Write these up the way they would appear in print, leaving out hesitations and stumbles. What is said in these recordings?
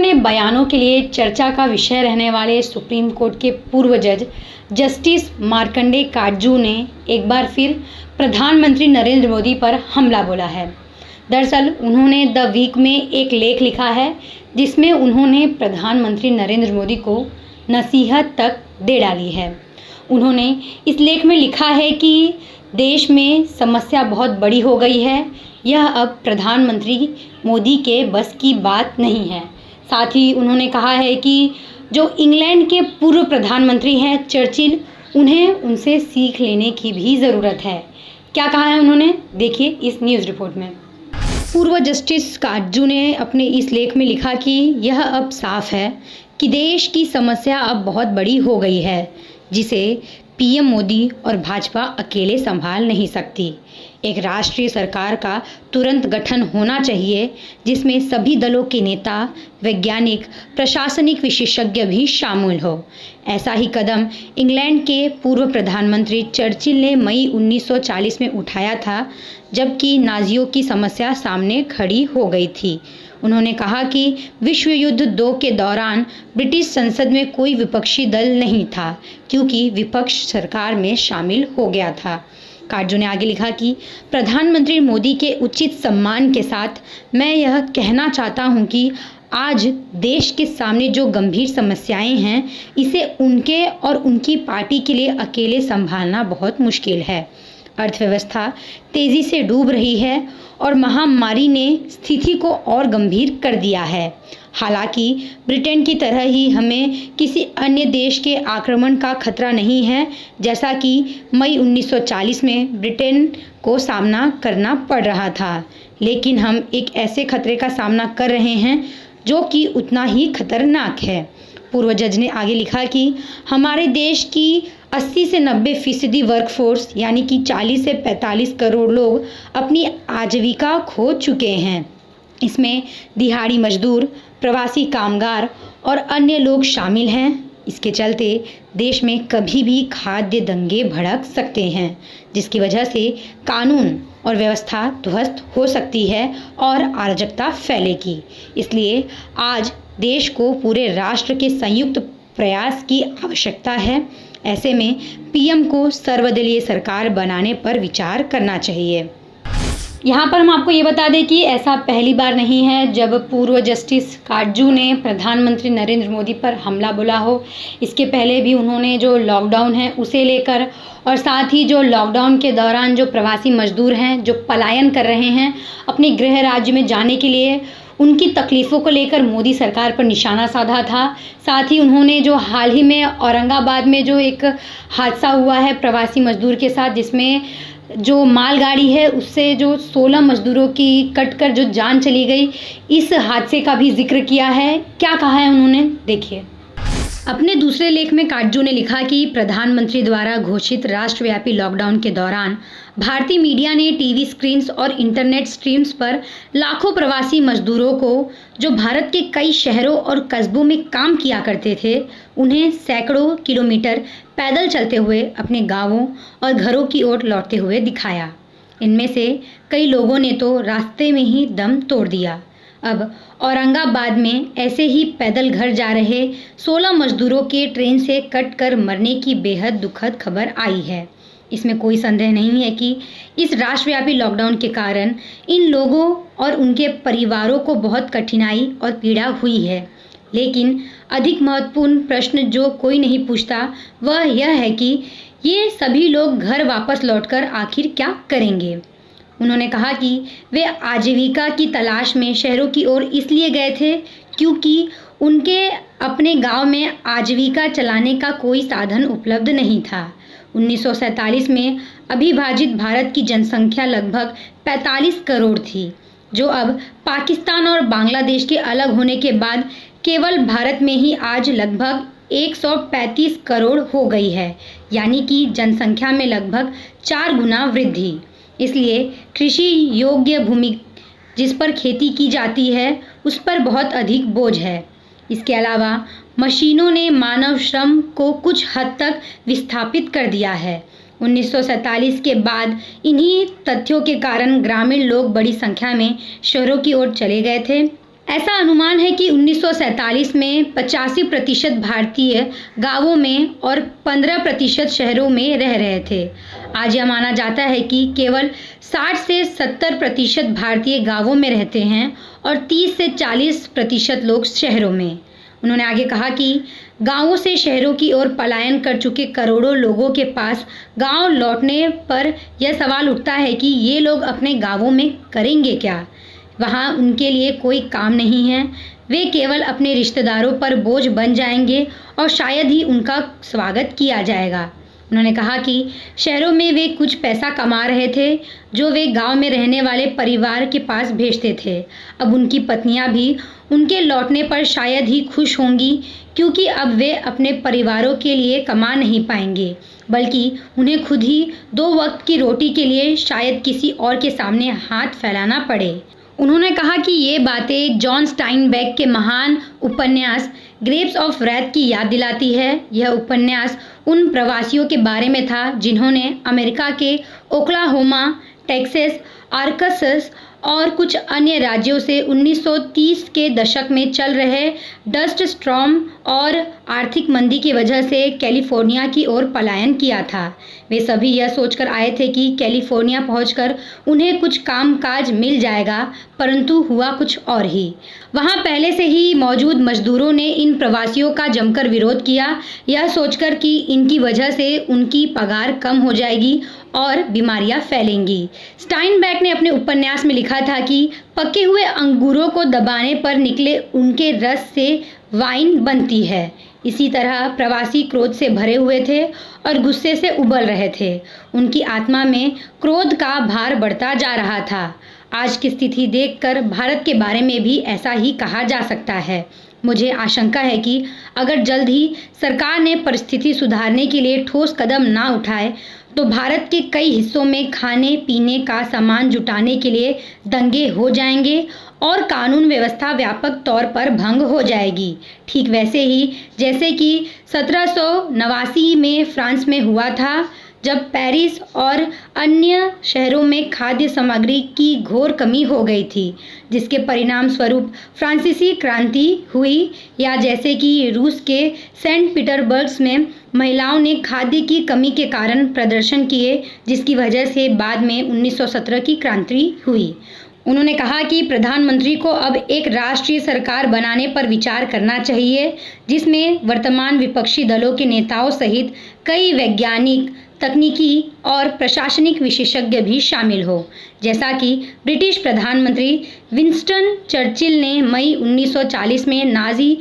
अपने बयानों के लिए चर्चा का विषय रहने वाले सुप्रीम कोर्ट के पूर्व जज जस्टिस मार्कंडे काटजू ने एक बार फिर प्रधानमंत्री नरेंद्र मोदी पर हमला बोला है। दरअसल उन्होंने द वीक में एक लेख लिखा है जिसमें उन्होंने प्रधानमंत्री नरेंद्र मोदी को नसीहत तक दे डाली है। उन्होंने इस लेख में लिखा है कि देश में समस्या बहुत बड़ी हो गई है, यह अब प्रधानमंत्री मोदी के बस की बात नहीं है। साथ ही उन्होंने कहा है कि जो इंग्लैंड के पूर्व प्रधानमंत्री हैं चर्चिल, उन्हें उनसे सीख लेने की भी ज़रूरत है। क्या कहा है उन्होंने, देखिए इस न्यूज़ रिपोर्ट में। पूर्व जस्टिस काटजू ने अपने इस लेख में लिखा कि यह अब साफ है कि देश की समस्या अब बहुत बड़ी हो गई है, जिसे पीएम मोदी और भाजपा अकेले संभाल नहीं सकती। एक राष्ट्रीय सरकार का तुरंत गठन होना चाहिए जिसमें सभी दलों के नेता, वैज्ञानिक, प्रशासनिक विशेषज्ञ भी शामिल हो। ऐसा ही कदम इंग्लैंड के पूर्व प्रधानमंत्री चर्चिल ने मई 1940 में उठाया था, जबकि नाजियों की समस्या सामने खड़ी हो गई थी। उन्होंने कहा कि विश्व युद्ध 2 के दौरान ब्रिटिश संसद में कोई विपक्षी दल नहीं था क्योंकि विपक्ष सरकार में शामिल हो गया था। काटजू ने आगे लिखा कि प्रधानमंत्री मोदी के उचित सम्मान के साथ मैं यह कहना चाहता हूं कि आज देश के सामने जो गंभीर समस्याएं हैं, इसे उनके और उनकी पार्टी के लिए अकेले संभालना बहुत मुश्किल है। अर्थव्यवस्था तेजी से डूब रही है और महामारी ने स्थिति को और गंभीर कर दिया है। हालांकि ब्रिटेन की तरह ही हमें किसी अन्य देश के आक्रमण का खतरा नहीं है, जैसा कि मई 1940 में ब्रिटेन को सामना करना पड़ रहा था। लेकिन हम एक ऐसे खतरे का सामना कर रहे हैं जो कि उतना ही खतरनाक है। पूर्व जज ने आगे लिखा कि हमारे देश की 80 से 90% वर्कफोर्स यानी कि 40 से 45 करोड़ लोग अपनी आजीविका खो चुके हैं। इसमें दिहाड़ी मजदूर, प्रवासी कामगार और अन्य लोग शामिल हैं। इसके चलते देश में कभी भी खाद्य दंगे भड़क सकते हैं, जिसकी वजह से कानून और व्यवस्था ध्वस्त हो सकती है और अराजकता फैलेगी। इसलिए आज देश को पूरे राष्ट्र के संयुक्त प्रयास की आवश्यकता है। ऐसे में पीएम को सर्वदलीय सरकार बनाने पर विचार करना चाहिए। यहाँ पर हम आपको ये बता दें कि ऐसा पहली बार नहीं है जब पूर्व जस्टिस काटजू ने प्रधानमंत्री नरेंद्र मोदी पर हमला बोला हो। इसके पहले भी उन्होंने जो लॉकडाउन है उसे लेकर और साथ ही जो लॉकडाउन के दौरान जो प्रवासी मजदूर हैं जो पलायन कर रहे हैं अपने गृह राज्य में जाने के लिए, उनकी तकलीफ़ों को लेकर मोदी सरकार पर निशाना साधा था। साथ ही उन्होंने जो हाल ही में औरंगाबाद में जो एक हादसा हुआ है प्रवासी मजदूर के साथ, जिसमें जो मालगाड़ी है उससे जो 16 मजदूरों की कटकर जो जान चली गई, इस हादसे का भी जिक्र किया है। क्या कहा है उन्होंने, देखिए। अपने दूसरे लेख में काटजू ने लिखा कि प्रधानमंत्री द्वारा घोषित राष्ट्रव्यापी लॉकडाउन के दौरान भारतीय मीडिया ने टीवी स्क्रीन्स और इंटरनेट स्ट्रीम्स पर लाखों प्रवासी मजदूरों को जो भारत के कई शहरों और कस्बों में काम किया करते थे, उन्हें सैकड़ों किलोमीटर पैदल चलते हुए अपने गांवों और घरों की ओर लौटते हुए दिखाया। इनमें से कई लोगों ने तो रास्ते में ही दम तोड़ दिया। अब औरंगाबाद में ऐसे ही पैदल घर जा रहे 16 मजदूरों के ट्रेन से कट कर मरने की बेहद दुखद खबर आई है। इसमें कोई संदेह नहीं है कि इस राष्ट्रव्यापी लॉकडाउन के कारण इन लोगों और उनके परिवारों को बहुत कठिनाई और पीड़ा हुई है। लेकिन अधिक महत्वपूर्ण प्रश्न जो कोई नहीं पूछता वह यह है कि ये सभी लोग घर वापस लौटकर आखिर क्या करेंगे। उन्होंने कहा कि वे आजीविका की तलाश में शहरों की ओर इसलिए गए थे क्योंकि उनके अपने गांव में आजीविका चलाने का कोई साधन उपलब्ध नहीं था। 1947 में अविभाजित भारत की जनसंख्या लगभग 45 करोड़ थी, जो अब पाकिस्तान और बांग्लादेश के अलग होने के बाद केवल भारत में ही आज लगभग 135 करोड़ हो गई है, यानी कि जनसंख्या में लगभग 4 गुना वृद्धि। इसलिए कृषि योग्य भूमि जिस पर खेती की जाती है उस पर बहुत अधिक बोझ है। इसके अलावा मशीनों ने मानव श्रम को कुछ हद तक विस्थापित कर दिया है। 1947 के बाद इन्हीं तथ्यों के कारण ग्रामीण लोग बड़ी संख्या में शहरों की ओर चले गए थे। ऐसा अनुमान है कि 1947 में 85% भारतीय गांवों में और 15% शहरों में रह रहे थे। आज यह माना जाता है कि केवल 60 से 70% भारतीय गांवों में रहते हैं और 30 से 40% लोग शहरों में। उन्होंने आगे कहा कि गांवों से शहरों की ओर पलायन कर चुके करोड़ों लोगों के पास गांव लौटने पर यह सवाल उठता है कि ये लोग अपने गांवों में करेंगे क्या। वहाँ उनके लिए कोई काम नहीं है, वे केवल अपने रिश्तेदारों पर बोझ बन जाएंगे और शायद ही उनका स्वागत किया जाएगा। उन्होंने कहा कि शहरों में वे कुछ पैसा कमा रहे थे जो वे गांव में रहने वाले परिवार के पास भेजते थे। अब उनकी पत्नियां भी उनके लौटने पर शायद ही खुश होंगी, क्योंकि अब वे अपने परिवारों के लिए कमा नहीं पाएंगे, बल्कि उन्हें खुद ही 2 वक्त की रोटी के लिए शायद किसी और के सामने हाथ फैलाना पड़े। उन्होंने कहा कि ये बातें जॉन स्टाइनबेक के महान उपन्यास ग्रेप्स ऑफ रैथ की याद दिलाती है। यह उपन्यास उन प्रवासियों के बारे में था जिन्होंने अमेरिका के ओक्लाहोमा, टेक्सास, आर्कांसस और कुछ अन्य राज्यों से 1930 के दशक में चल रहे डस्ट स्टॉर्म और आर्थिक मंदी की वजह से कैलिफोर्निया की ओर पलायन किया था। वे सभी यह सोचकर आए थे कि कैलिफोर्निया पहुंचकर उन्हें कुछ कामकाज मिल जाएगा, परंतु हुआ कुछ और ही। वहां पहले से ही मौजूद मजदूरों ने इन प्रवासियों का जमकर विरोध किया, यह सोचकर कि इनकी वजह से उनकी पगार कम हो जाएगी और बीमारियां फैलेंगी। स्टाइनबेक ने अपने उपन्यास में लिखा था कि पके हुए अंगूरों को दबाने पर निकले उनके रस से वाइन बनती है। इसी तरह प्रवासी क्रोध से भरे हुए थे और गुस्से से उबल रहे थे। उनकी आत्मा में क्रोध का भार बढ़ता जा रहा था। आज की स्थिति देखकर भारत के बारे में भी ऐसा ही कहा जा सकता है। मुझे आशंका है कि अगर जल्द ही सरकार ने परिस्थिति सुधारने के लिए ठोस कदम ना उठाए तो भारत के कई हिस्सों में खाने पीने का सामान जुटाने के लिए दंगे हो जाएंगे और कानून व्यवस्था व्यापक तौर पर भंग हो जाएगी। ठीक वैसे ही जैसे कि 1789 में फ्रांस में हुआ था, जब पेरिस और अन्य शहरों में खाद्य सामग्री की घोर कमी हो गई थी, जिसके परिणाम स्वरूप फ्रांसीसी क्रांति हुई, या जैसे कि रूस के सेंट पीटर्सबर्ग में महिलाओं ने खाद्य की कमी के कारण प्रदर्शन किए, जिसकी वजह से बाद में 1917 की क्रांति हुई। उन्होंने कहा कि प्रधानमंत्री को अब एक राष्ट्रीय सरकार बनाने पर विचार करना चाहिए, जिसमें वर्तमान विपक्षी दलों के नेताओं सहित कई वैज्ञानिक, तकनीकी और प्रशासनिक विशेषज्ञ भी शामिल हो, जैसा कि ब्रिटिश प्रधानमंत्री विंस्टन चर्चिल ने मई 1940 में नाजी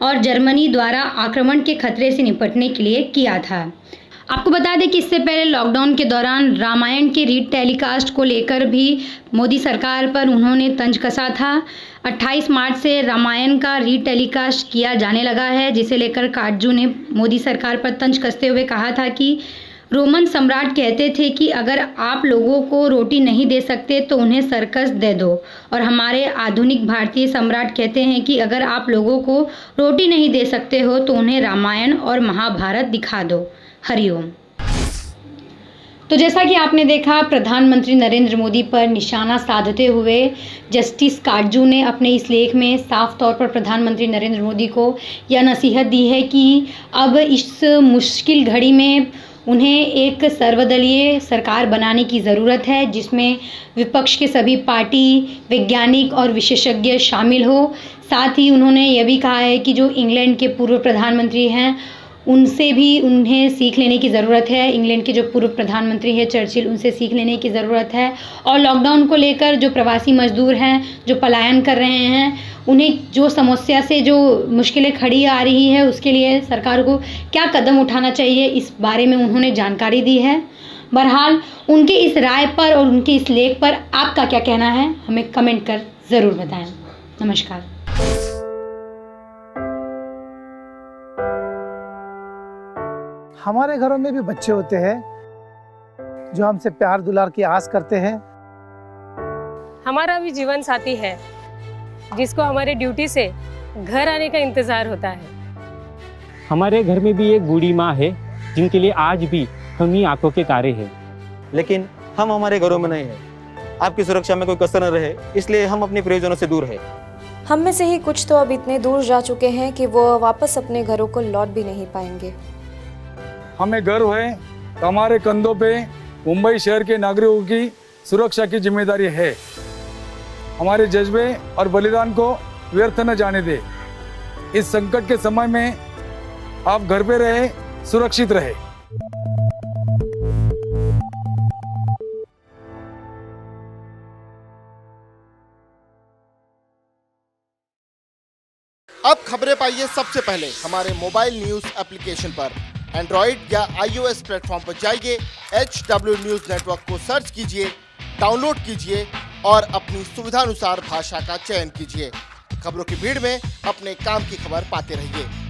और जर्मनी द्वारा आक्रमण के खतरे से निपटने के लिए किया था। आपको बता दें कि इससे पहले लॉकडाउन के दौरान रामायण के रीड टेलीकास्ट को लेकर भी मोदी सरकार पर उन्होंने तंज कसा था। 28 मार्च से रामायण का रीड टेलीकास्ट किया जाने लगा है, जिसे लेकर काटजू ने मोदी सरकार पर तंज कसते हुए कहा था कि रोमन सम्राट कहते थे कि अगर आप लोगों को रोटी नहीं दे सकते तो उन्हें सर्कस दे दो, और हमारे आधुनिक भारतीय सम्राट कहते हैं कि अगर आप लोगों को रोटी नहीं दे सकते हो तो उन्हें रामायण और महाभारत दिखा दो। हरिओम। तो जैसा कि आपने देखा, प्रधानमंत्री नरेंद्र मोदी पर निशाना साधते हुए जस्टिस काटजू ने अपने इस लेख में साफ तौर पर प्रधानमंत्री नरेंद्र मोदी को यह नसीहत दी है कि अब इस मुश्किल घड़ी में उन्हें एक सर्वदलीय सरकार बनाने की ज़रूरत है, जिसमें विपक्ष के सभी पार्टी, वैज्ञानिक और विशेषज्ञ शामिल हो। साथ ही उन्होंने यह भी कहा है कि जो इंग्लैंड के पूर्व प्रधानमंत्री हैं उनसे भी उन्हें सीख लेने की ज़रूरत है। इंग्लैंड के जो पूर्व प्रधानमंत्री हैं चर्चिल, उनसे सीख लेने की ज़रूरत है। और लॉकडाउन को लेकर जो प्रवासी मजदूर हैं जो पलायन कर रहे हैं, उन्हें जो समस्या से जो मुश्किलें खड़ी आ रही है उसके लिए सरकार को क्या कदम उठाना चाहिए, इस बारे में उन्होंने जानकारी दी है। बहरहाल उनके इस राय पर और उनके इस लेख पर आपका क्या कहना है, हमें कमेंट कर ज़रूर बताएं। नमस्कार। हमारे घरों में भी बच्चे होते हैं जो हमसे प्यार दुलार की आस करते हैं। हमारा भी जीवन साथी है जिसको हमारे ड्यूटी से घर आने का इंतजार होता है। हमारे घर में भी एक बूढ़ी माँ है जिनके लिए आज भी हम ही आंखों के तारे हैं। लेकिन हम हमारे घरों में नहीं हैं। आपकी सुरक्षा में कोई कसर न रहे, इसलिए हम अपने प्रियजनों से दूर हैं। हम में से ही कुछ तो अब इतने दूर जा चुके हैं कि वो वापस अपने घरों को लौट भी नहीं पाएंगे। हमें गर्व है कि हमारे कंधों पे मुंबई शहर के नागरिकों की सुरक्षा की जिम्मेदारी है। हमारे जज्बे और बलिदान को व्यर्थ न जाने दे। इस संकट के समय में आप घर पे रहे, सुरक्षित रहे। अब खबरें पाइए सबसे पहले हमारे मोबाइल न्यूज एप्लीकेशन पर। एंड्रॉइड या iOS प्लेटफॉर्म पर जाइए, HW न्यूज नेटवर्क को सर्च कीजिए, डाउनलोड कीजिए और अपनी सुविधानुसार भाषा का चयन कीजिए। खबरों की भीड़ में अपने काम की खबर पाते रहिए।